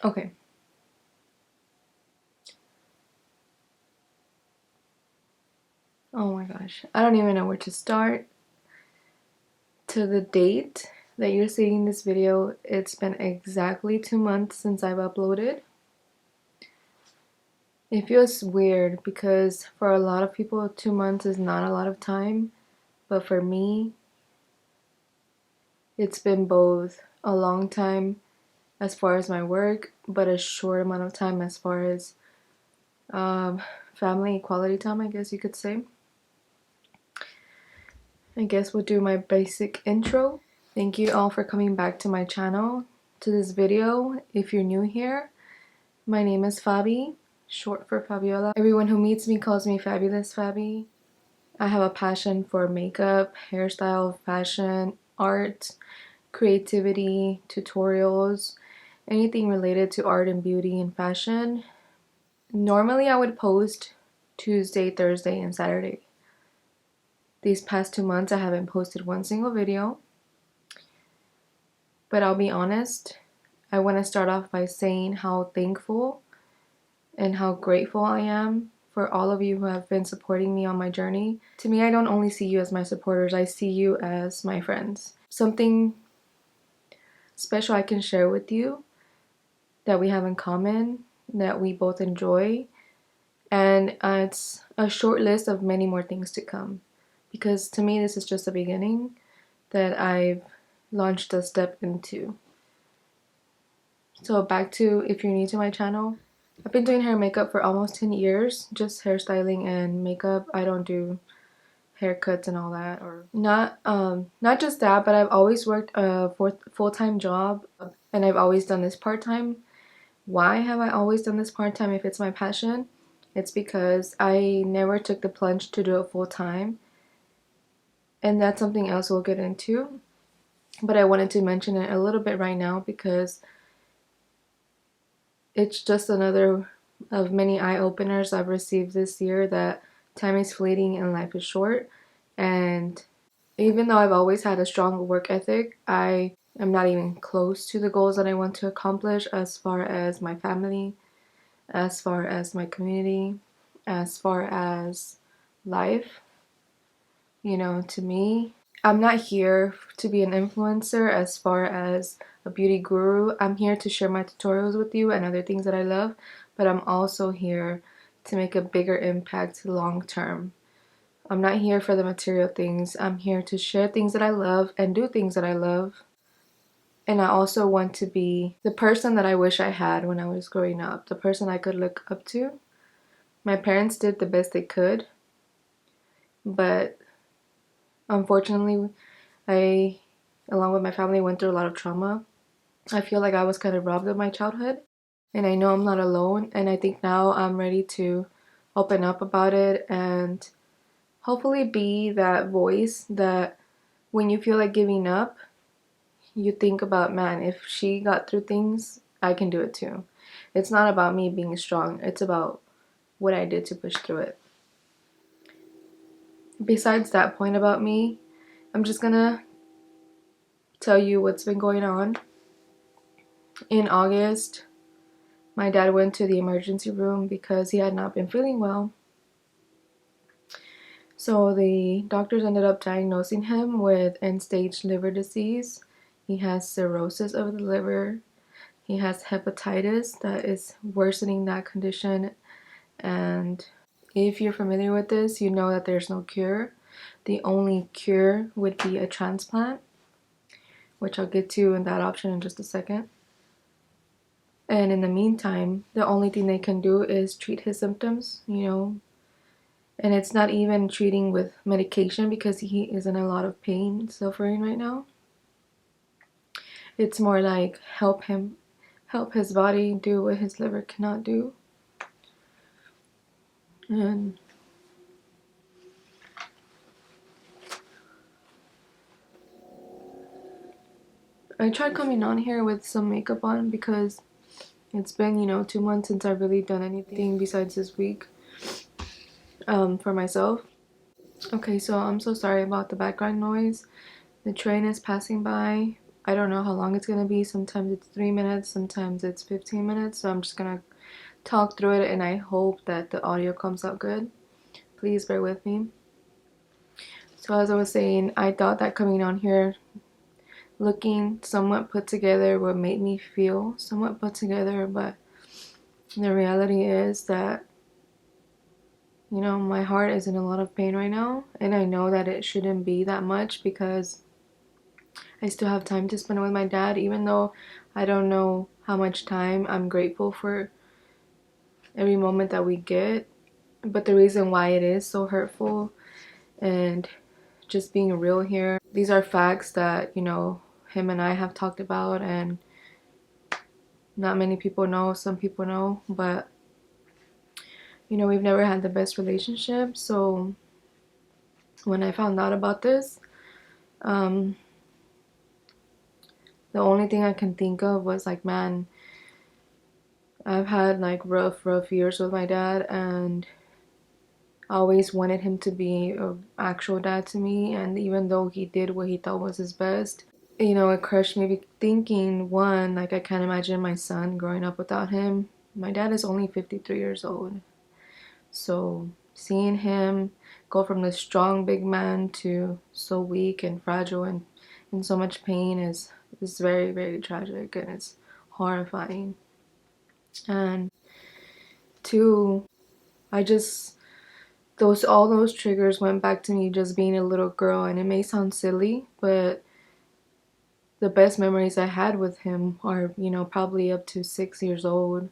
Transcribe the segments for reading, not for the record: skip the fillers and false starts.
Okay. Oh my gosh. I don't even know where to start. To the date that you're seeing this video, it's been exactly 2 months since I've uploaded. It feels weird because for a lot of people, 2 months is not a lot of time. But for me, it's been both a long time as far as my work, but a short amount of time as far as family quality time, I guess you could say. I guess we'll do my basic intro. Thank you all for coming back to my channel, to this video. If you're new here, my name is Fabi, short for Fabiola. Everyone who meets me calls me Fabulous Fabi. I have a passion for makeup, hairstyle, fashion, art, creativity, tutorials, anything related to art and beauty and fashion. Normally I would post Tuesday, Thursday, and Saturday. These past 2 months I haven't posted one single video. But I'll be honest, I want to start off by saying how thankful and how grateful I am for all of you who have been supporting me on my journey. To me, I don't only see you as my supporters, I see you as my friends. Something special I can share with you that we have in common, that we both enjoy, and it's a short list of many more things to come. Because to me, this is just the beginning that I've launched a step into. So back to, if you're new to my channel, I've been doing hair and makeup for almost 10 years, just hairstyling and makeup. I don't do haircuts and all that, or not just that, but I've always worked a full-time job, and I've always done this part-time. Why have I always done this part-time if it's my passion? It's because I never took the plunge to do it full-time, and that's something else we'll get into. But I wanted to mention it a little bit right now because it's just another of many eye-openers I've received this year, that time is fleeting and life is short. And even though I've always had a strong work ethic, I am not even close to the goals that I want to accomplish as far as my family, as far as my community, as far as life. You know, to me, I'm not here to be an influencer as far as a beauty guru. I'm here to share my tutorials with you and other things that I love, but I'm also here to make a bigger impact long term. I'm not here for the material things. I'm here to share things that I love and do things that I love. And I also want to be the person that I wish I had when I was growing up, the person I could look up to. My parents did the best they could, but unfortunately, I, along with my family, went through a lot of trauma. I feel like I was kind of robbed of my childhood, and I know I'm not alone, and I think now I'm ready to open up about it and hopefully be that voice that when you feel like giving up, you think about, man, if she got through things, I can do it too. It's not about me being strong, it's about what I did to push through it. Besides that point about me, I'm just gonna tell you what's been going on. In August, my dad went to the emergency room because he had not been feeling well. So the doctors ended up diagnosing him with end-stage liver disease. He has cirrhosis of the liver. He has hepatitis that is worsening that condition. And if you're familiar with this, you know that there's no cure. The only cure would be a transplant, which I'll get to in that option in just a second. And in the meantime, the only thing they can do is treat his symptoms, you know. And it's not even treating with medication because he is in a lot of pain, suffering right now. It's more like help his body do what his liver cannot do. And I tried coming on here with some makeup on because it's been, 2 months since I've really done anything besides this week for myself. Okay, so I'm so sorry about the background noise. The train is passing by. I don't know how long it's gonna be. Sometimes it's 3 minutes, sometimes it's 15 minutes. So I'm just gonna talk through it, and I hope that the audio comes out good. Please bear with me. So as I was saying, I thought that coming on here looking somewhat put together would make me feel somewhat put together, but the reality is that, you know, my heart is in a lot of pain right now, and I know that it shouldn't be that much because I still have time to spend with my dad. Even though I don't know how much time, I'm grateful for every moment that we get. But the reason why it is so hurtful and just being real here, these are facts that, you know, him and I have talked about, and not many people know. Some people know, but you know, we've never had the best relationship. So when I found out about this, um, the only thing I can think of was like, man, I've had like rough years with my dad, and I always wanted him to be an actual dad to me. And even though he did what he thought was his best, you know, it crushed me thinking, one, like I can't imagine my son growing up without him. My dad is only 53 years old. So seeing him go from this strong big man to so weak and fragile and in so much pain is very, very tragic, and it's horrifying. And two, I just those all those triggers went back to me just being a little girl, and it may sound silly, but the best memories I had with him are, you know, probably up to 6 years old,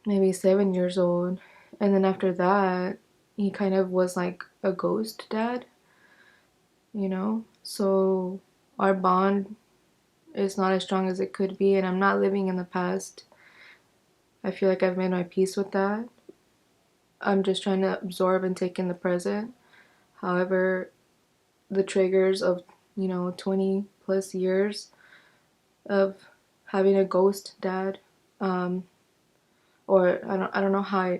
maybe 7 years old. And then after that, he kind of was like a ghost dad, you know? So our bond is not as strong as it could be, and I'm not living in the past. I feel like I've made my peace with that. I'm just trying to absorb and take in the present. However, the triggers of, you know, 20 plus years of having a ghost dad, um, or I don't know how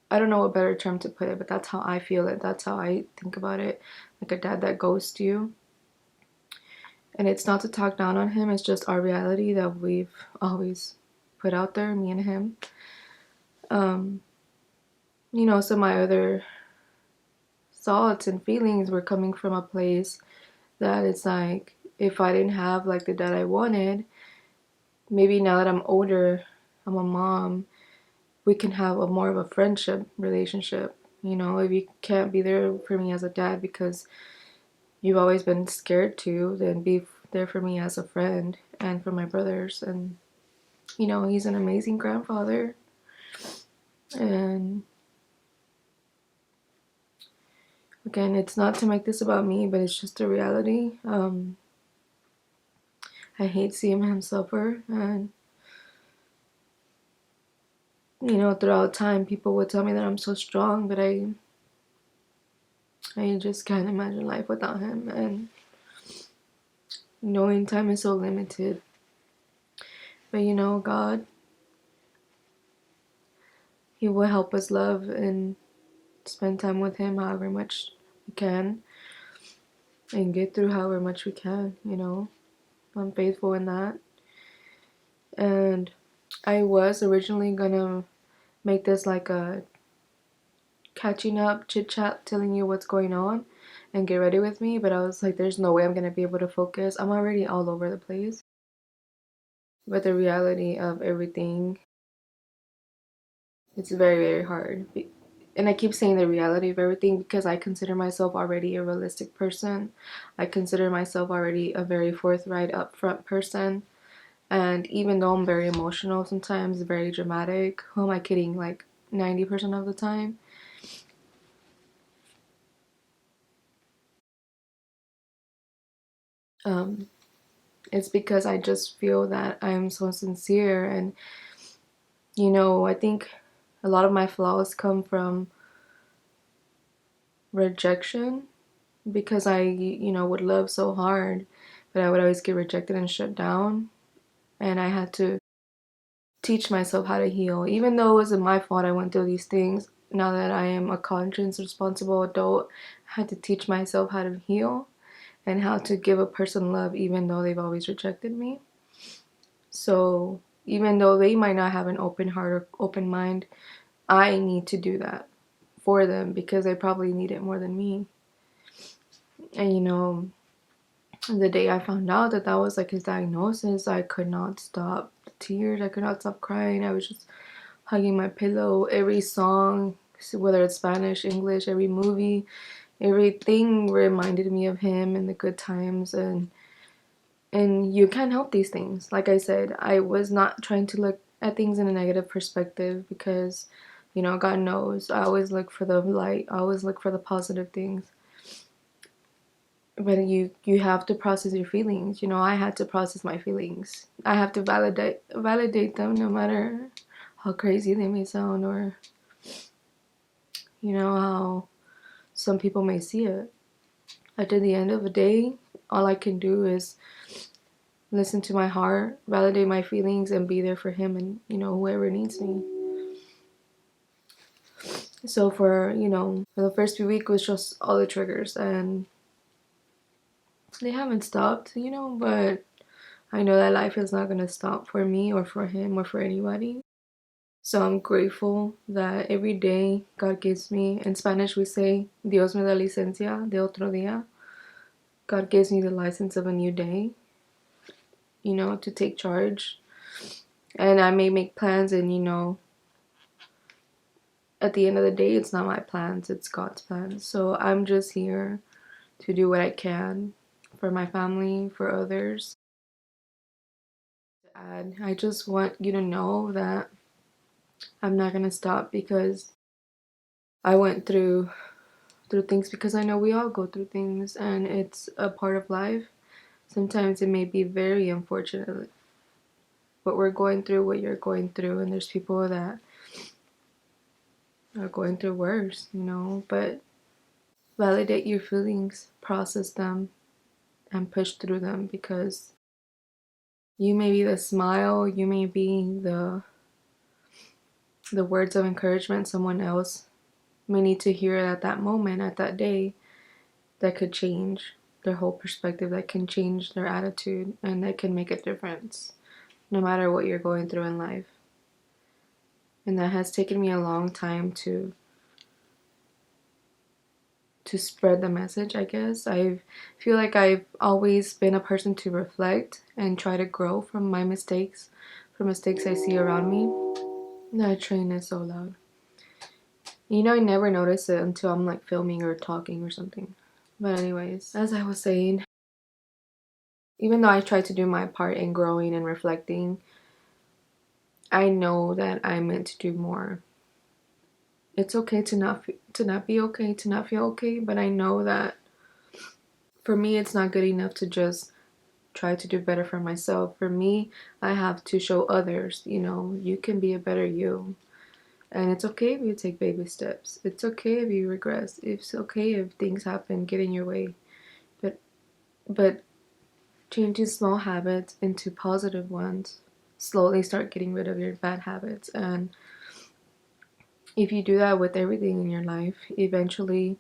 I don't know a better term to put it, but that's how I feel it. That's how I think about it. Like a dad that ghosts you. And it's not to talk down on him, it's just our reality that we've always put out there, me and him. Um, you know, some of my other thoughts and feelings were coming from a place that it's like, if I didn't have like the dad I wanted, maybe now that I'm older, I'm a mom, we can have a more of a friendship relationship. You know, if you can't be there for me as a dad because you've always been scared to, then be there for me as a friend and for my brothers. And you know, he's an amazing grandfather. And again, it's not to make this about me, but it's just a reality. I hate seeing him suffer. And you know, throughout time, people would tell me that I'm so strong, but I just can't imagine life without him. And knowing time is so limited. But you know, God, He will help us love and spend time with Him however much we can and get through however much we can, you know. I'm faithful in that. And I was originally gonna make this like a catching up chit chat, telling you what's going on and get ready with me, but I was like, there's no way I'm gonna be able to focus. I'm already all over the place. But the reality of everything, it's very, very hard. And I keep saying the reality of everything because I consider myself already a realistic person. I consider myself already a very forthright, upfront person. And even though I'm very emotional sometimes, very dramatic, who am I kidding? Like 90% of the time. Um, it's because I just feel that I am so sincere. And, you know, I think a lot of my flaws come from rejection because I, you know, would love so hard, but I would always get rejected and shut down. And I had to teach myself how to heal. Even though it wasn't my fault I went through these things, now that I am a conscious, responsible adult, I had to teach myself how to heal. and how to give a person love even though they've always rejected me. So even though they might not have an open heart or open mind, I need to do that for them because they probably need it more than me. And the day I found out that that was like his diagnosis, I could not stop the tears. I could not stop crying. I was just hugging my pillow. Every song, whether it's Spanish, English, every movie, everything reminded me of him and the good times. And you can't help these things. Like I said, I was not trying to look at things in a negative perspective because, God knows I always look for the light. I always look for the positive things. But you have to process your feelings. I had to process my feelings. I have to validate them, no matter how crazy they may sound, or how some people may see it. At the end of the day, all I can do is listen to my heart, validate my feelings, and be there for him and whoever needs me. So for the first few weeks was just all the triggers, and they haven't stopped, but I know that life is not going to stop for me or for him or for anybody. So I'm grateful that every day God gives me, in Spanish we say, Dios me da licencia de otro día. God gives me the license of a new day, to take charge. And I may make plans, and at the end of the day, it's not my plans, it's God's plans. So I'm just here to do what I can for my family, for others. And I just want you to know that I'm not gonna stop because I went through things, because I know we all go through things and it's a part of life. Sometimes it may be very unfortunate, but we're going through what you're going through, and there's people that are going through worse, but validate your feelings, process them, and push through them, because you may be the smile, you may be the words of encouragement someone else may need to hear at that moment, at that day, that could change their whole perspective, that can change their attitude, and that can make a difference no matter what you're going through in life. And that has taken me a long time to spread the message, I guess. I feel like I've always been a person to reflect and try to grow from my mistakes, from mistakes I see around me. That train is so loud. I never notice it until I'm like filming or talking or something. But anyways, as I was saying, even though I try to do my part in growing and reflecting, I know that I'm meant to do more. It's okay to not be okay, to not feel okay, but I know that for me it's not good enough to just try to do better for myself. For me, I have to show others, you can be a better you. And it's okay if you take baby steps. It's okay if you regress. It's okay if things happen, get in your way. But changing small habits into positive ones, slowly start getting rid of your bad habits. And if you do that with everything in your life, eventually,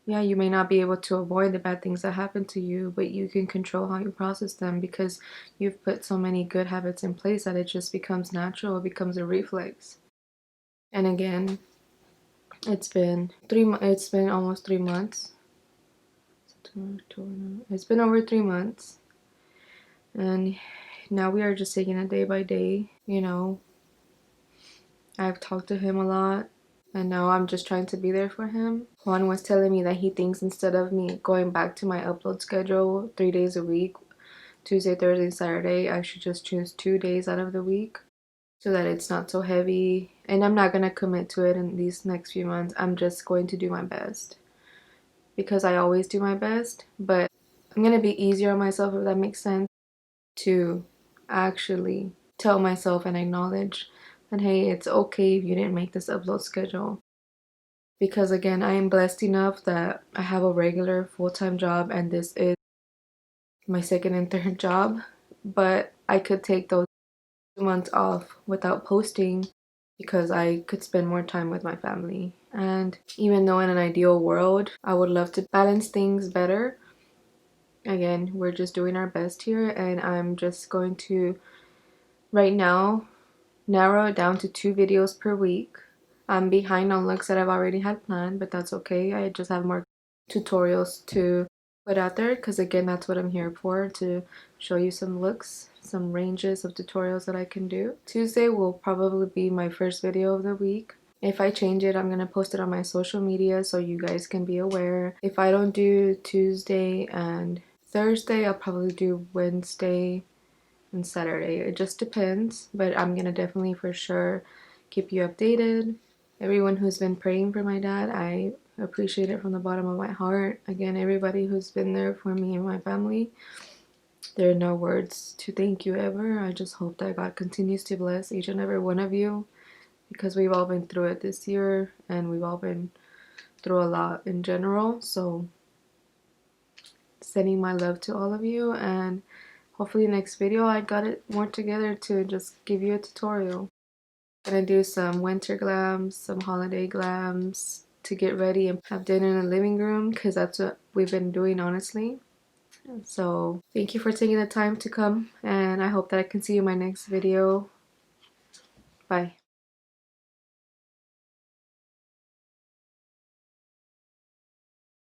yeah, you may not be able to avoid the bad things that happen to you, but you can control how you process them, because you've put so many good habits in place that it just becomes natural, it becomes a reflex. And again, it's been almost 3 months. It's been over 3 months, and now we are just taking it day by day. I've talked to him a lot, and now I'm just trying to be there for him. Juan was telling me that he thinks instead of me going back to my upload schedule 3 days a week, Tuesday, Thursday, Saturday, I should just choose 2 days out of the week so that it's not so heavy. And I'm not going to commit to it in these next few months. I'm just going to do my best, because I always do my best, but I'm going to be easier on myself, if that makes sense, to actually tell myself and acknowledge that, hey, it's okay if you didn't make this upload schedule. Because again, I am blessed enough that I have a regular full-time job, and this is my second and third job. But I could take those 2 months off without posting, because I could spend more time with my family. And even though in an ideal world, I would love to balance things better, Again, we're just doing our best here, and I'm just going to right now narrow it down to 2 videos per week. I'm behind on looks that I've already had planned, but that's okay. I just have more tutorials to put out there because again, that's what I'm here for, to show you some looks, some ranges of tutorials that I can do. Tuesday will probably be my first video of the week. If I change it, I'm going to post it on my social media so you guys can be aware. If I don't do Tuesday and Thursday, I'll probably do Wednesday and Saturday. It just depends, but I'm gonna definitely for sure keep you updated. Everyone who's been praying for my dad, I appreciate it from the bottom of my heart. Again, everybody who's been there for me and my family, there are no words to thank you ever. I just hope that God continues to bless each and every one of you because we've all been through it this year and we've all been through a lot in general. So sending my love to all of you, and hopefully next video I got it more together to just give you a tutorial. I'm gonna do some winter glams, some holiday glams to get ready and have dinner in the living room because that's what we've been doing, honestly. So thank you for taking the time to come, and I hope that I can see you in my next video. Bye.